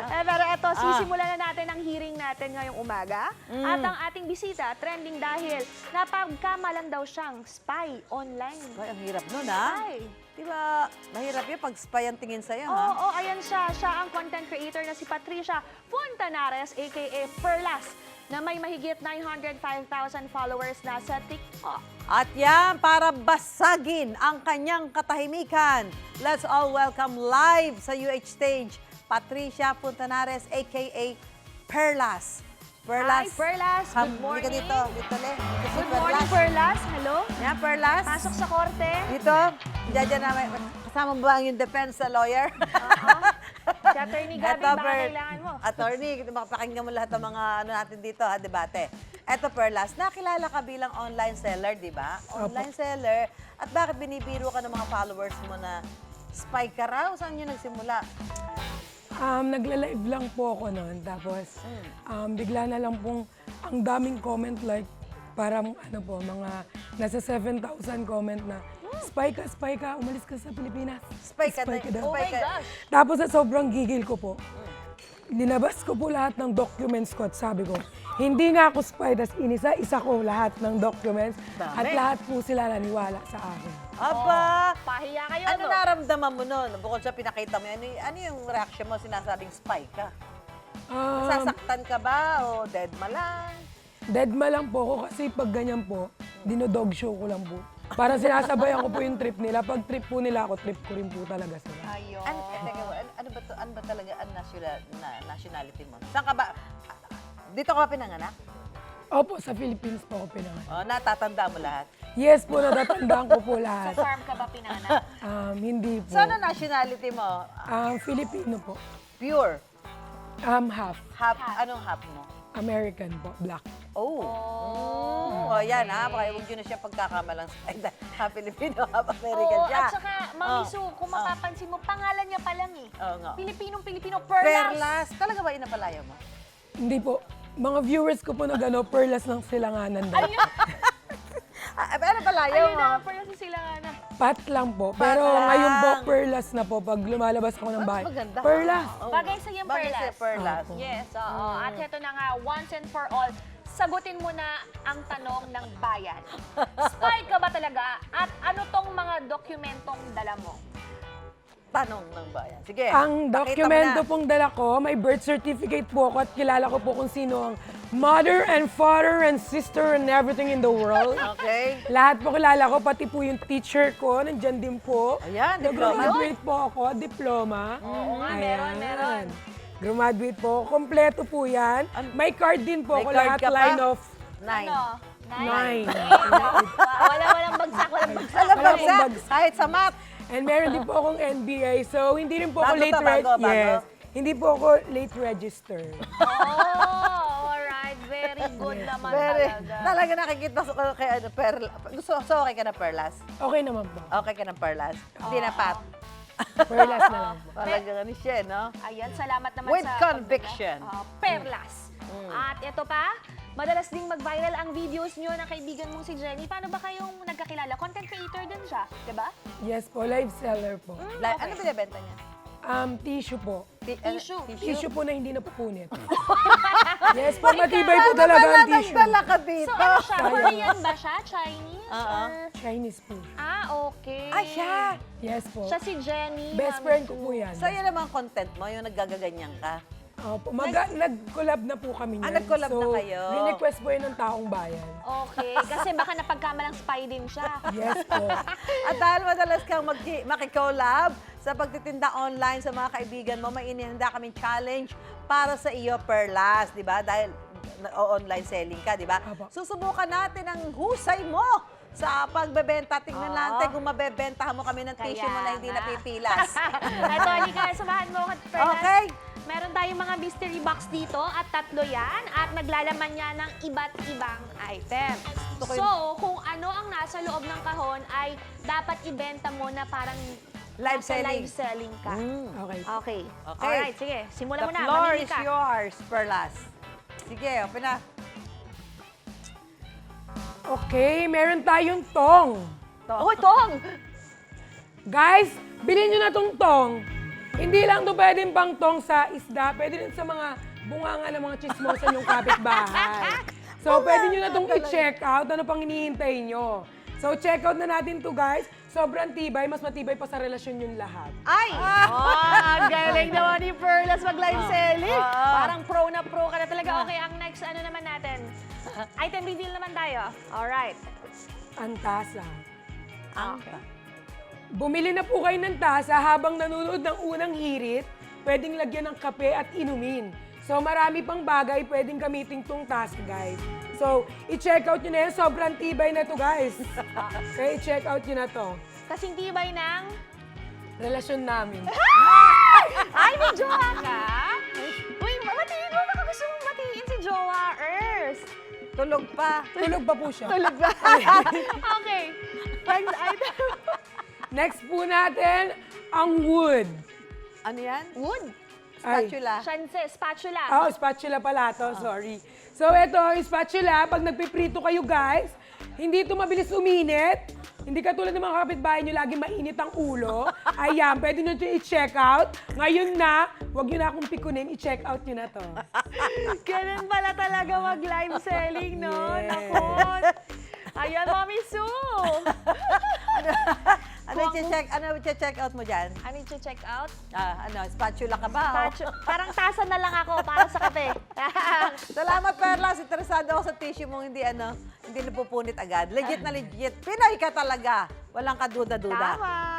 Pero eto, sisimulan na natin ang hearing natin ngayong umaga. At ang ating bisita, trending dahil napagkamalan daw siyang spy online. Ay, ang hirap nun, ha? Spy. Di ba, mahirap yun pag spy ang tingin sa'yo, ha? Oo, ayan siya. Siya ang content creator na si Patricia Fontanares, aka Perlas, na may mahigit 905,000 followers na sa TikTok. At yan, para basagin ang kanyang katahimikan. Let's all welcome live sa UH stage, Patricia Fontanares, aka Perlas. Hi, Perlas. Good morning. Dito, Le. Dito si Good morning, Perlas. Hello. Yan, Perlas. Pasok sa korte. Dito, dyan namin. Kasama mo ba ang yung defense sa lawyer? Si Attorney Gabi, baka kailangan mo. Attorney, makapakinggan mo lahat ng mga ano natin dito, ha, debate. Eto, Perlas, nakilala ka bilang online seller, di ba? Online seller. At bakit binibiro ka ng mga followers mo na spy ka raw? Saan yun nagsimula? Nagla-live lang po ako noon. Tapos, bigla na lang pong ang daming comment like, parang ano po, mga nasa 7,000 comment na, spy ka, umalis ka sa Pilipinas. Spy ka na. daw. Oh my gosh. Tapos sa sobrang gigil ko po, linabas ko po lahat ng documents ko at sabi ko, hindi nga ako spy, tas inisa-isa ko lahat ng documents at Dami. lahat po sila naniwala sa akin. Aba! Pahiya kayo, Ano naramdaman mo nun? Bukod sa pinakita mo, ano yung reaction mo sinasabing spy ka? Sasaktan ka ba o dead ma lang? Deadma lang po ako kasi pag ganyan po, dinodog show ko lang po. Parang sinasabayan ko po yung trip nila. Pag trip po nila ako, trip ko rin po talaga sila. Ayun. Ano ba talaga ang nationality mo? Saan ka ba? Dito ka ba pinanganak? Opo, sa Philippines po ako pinanganak. O, natatanda mo lahat? Yes po, natatandaan ko po Sa lahat. farm ka ba pinanganak? Hindi po. Saan ang nationality mo? Filipino po. Pure? Half. Half? Anong half mo? American po, black. Oh. Oh, yan ha. Baka huwag yun na siya pagkakamalang spy. Half Filipino, half American Oo, siya. at saka, Mami Su, kung mapapansin mo, pangalan niya pa lang eh. Oo nga. Pilipinong-Pilipino, Perlas. Perlas. Talaga ba inapalaya mo? Hindi po. Mga viewers ko po na gano, Perlas ng silanganan daw. Ayun, Ano palaya ayun mo? na, Perlas yung sila nga na. Pat lang po. Pero lang. ngayon po, Perlas na po. Pag lumalabas ako ng bahay. Maganda. Perlas. Oh. Bagay sa yung Bagay Perlas. sa Perlas. Yes, oo. At ito na nga, once and for all, sagutin mo na ang tanong ng bayan. Spy ka ba talaga? At ano tong mga dokumentong dala mo? Tanong ng bayan. Sige. Ang pakita mo dokumento na. pong dala ko, may birth certificate po ako at kilala ko po kung sino ang mother and father and sister and everything in the world. Okay. Lahat po kilala ko, pati po yung teacher ko, nandyan din po. Ayan, diploma. Graduate po ako, diploma. Oo nga, meron. Graduate po, kompleto po yan. May card din po May ako, card lahat ka pa? line of 9. Ano? 9. Walang bagsak, walang bagsak. Alam ba Walang sa? bagsak. Kahit sa math. And meron din po akong NBA, so hindi rin po ako Bago late to, bago. Yes. Hindi po ako late register. Oh, alright. Very good naman talaga. Talaga nakikita ko kay ano, Perlas. So okay ka na Perlas? Okay naman po. Okay ka ng Perlas? Hindi na Pat. Perlas na lang po. Talaga ni siya, no? Ayan, salamat naman With sa conviction. Perlas. At ito pa, madalas ding mag-viral ang videos nyo ng kaibigan mong si Jenny. Paano ba kayong nagkakilala? Content creator din siya, di ba? Yes po, live seller po. Ano binibenta niya? Tissue po. Tissue. Tissue po na hindi napupunit. Yes po, matibay po talaga ang tissue. Nagdala ka dito. So ano siya? Korean ba siya? Chinese? Oo. Or... Chinese po. Okay. Ay, siya. Yes po. Siya si Jenny. Best friend ko po yan. So yun naman content mo, yung naggagaganyan ka. Opo, nag-collab na po kami niyan. nag-collab na kayo? Re-request po yun ng taong bayan. Okay. Kasi baka napagkamalang spy din siya. Yes po. At dahil madalas kang makikollab sa pagtitinda online sa mga kaibigan mo, may ininda kaming challenge para sa iyo, Perlas, di ba? Dahil online selling ka, di ba? Apo. Susubukan natin ang husay mo sa pagbebenta. Tingnan natin kung mabebentahan mo kami ng tissue mo na hindi nga. napipilas. Ito, Anika, samahan mo ako. Perlas. Okay. Meron tayong mga mystery box dito at 3 yan at naglalaman niya ng iba't ibang item. So, kung ano ang nasa loob ng kahon ay dapat ibenta mo na parang Live nasa selling. live selling ka. Okay. Okay. Okay. Alright, sige. Simulan The mo na. floor Mamili is ka. yours, Perlas. Sige, open na. Okay, meron tayong tong. Uy, Tong! Guys, bilhin nyo na tong tong. Hindi lang to pwedeng pangtong sa isda, pwede rin sa mga bunganga ng mga chismosa yung kapitbahay. So, pwede nyo na itong i-check out. Ano pang hinihintay nyo? So, check out na natin to guys. Sobrang tibay, mas matibay pa sa relasyon yung lahat. Ay! Ang galing naman ni Perlas mag-live selling. Parang pro na pro ka na talaga. Okay, ang next ano naman natin? Item reveal naman tayo. Alright. Ang tasa. Okay. Bumili na po kayo ng tasa habang nanonood ng unang hirit. Pwedeng lagyan ng kape at inumin. So, marami pang bagay pwedeng gamitin tong tasa, guys. So, i-check out nyo na yan. Sobrang tibay na to, guys. Okay, i-check out nyo na to. Kasing tibay ng... Relasyon namin. Ay, may jowa ka? Uy, matiin mo. Baka gusto mong matiin si Jowa Earth. Tulog pa. Tulog pa po siya. Tulog ba? Okay. Next item. Next po natin, ang wood. Ano yan? Wood. Ay. Spatula. Shanse, spatula. Oh, spatula pala to. Sorry. So, ito, yung spatula, pag nagpiprito kayo, guys, hindi ito mabilis uminit. Hindi katulad ng mga kapitbahay nyo, lagi mainit ang ulo. Ayan, pwede nyo ito i-check out. Ngayon na, huwag nyo na akong pikunin, i-check out nyo na to. Ganun pala talaga mag-live selling, no? Yes. Naku. Ayan, Mami Sue. Ano i-check out mo dyan? Ano yung check out? Spatula ka ba? Parang tasa na lang ako para sa kape. Salamat, Perlas. Interesado ako sa tissue mong hindi napupunit agad. Legit na legit. Pinoy ka talaga. Walang kaduda-duda. Tama.